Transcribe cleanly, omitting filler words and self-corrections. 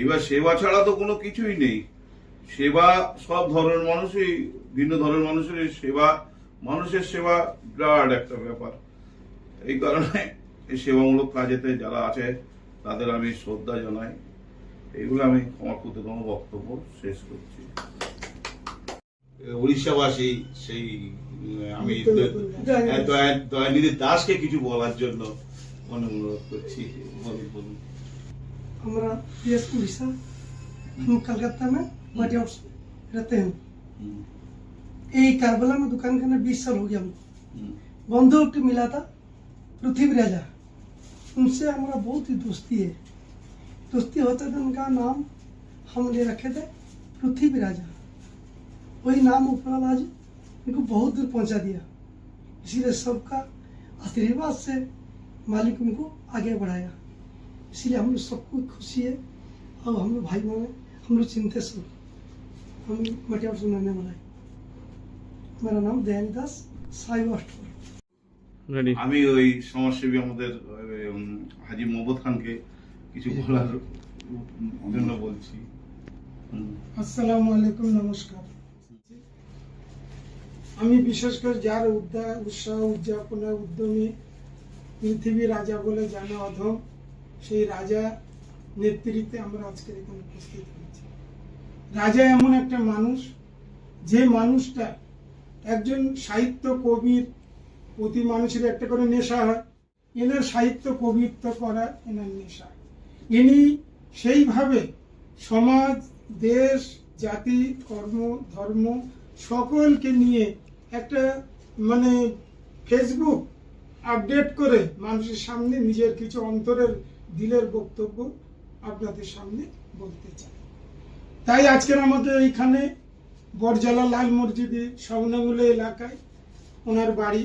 এইবার সেবা ছাড়া তো কোনো কিছুই নেই। সেবা সব ধরনের মানুষই, ভিন্ন ধরনের মানুষের সেবা, মানুষের সেবা বিরাট একটা ব্যাপার। এই কারণে এই সেবামূলক কাজেতে যারা আছে তাদের আমি শ্রদ্ধা জানাই। এইগুলো আমি আমার ক্ষুদ্রতম বক্তব্য শেষ করছি। উড়িষ্যাবাসী সেই আমি দয়ানিধি দাসকে কিছু বলার জন্য অনুরোধ করছি। বলুন। हमारा देश उड़ीसा, हम कलकत्ता में माटी हाउस में रहते हैं। यही कारबला में दुकान करने 20 साल हो गया हमको। बंधु एक मिला था पृथ्वी राजा, उनसे हमारा बहुत ही दोस्ती है। दोस्ती होते थे, उनका नाम हम ले रखे थे पृथ्वी राजा। वही नाम ऊपर आज उनको बहुत दूर पहुंचा दिया। इसीलिए सबका आशीर्वाद से मालिक उनको आगे बढ़ाया। इसलिए हम लोग सबको खुशी है और हम लोग भाई बहन हम लोग चिंते सब हम मटिया सुनाने वाला है। मेरा नाम दयानी दास, साई वास्टर। আমি ওই সমাজসেবী আমাদের হাজি মোহাম্মদ খানকে কিছু বলার জন্য বলছি। আসসালামু আলাইকুম, নমস্কার। আমি বিশেষ করে যার উৎসাহ উদযাপনে উদ্যমী পৃথিবী রাজা বলে জানা অধম, সেই রাজা নেতৃত্বে আমরা আজকের এখানে উপস্থিত হয়েছি। রাজা এমন একটা মানুষ, যে মানুষটা একজন সাহিত্য কবির প্রতি মানুষের একটা করে নেশা হয়। এনার সাহিত্য কবিত্ব করা এনার নেশা। ইনি সেইভাবে সমাজ, দেশ, জাতি, কর্ম, ধর্ম সকলকে নিয়ে একটা ফেসবুক আপডেট করে মানুষের সামনে নিজের কিছু অন্তরের দিলের বক্তব্য আপনাদের সামনে বলতে চাই। তাই আজকের আমাদের এইখানে বরজালা লাল মসজিদে শাহনাগুলা এলাকায় ওনার বাড়ি,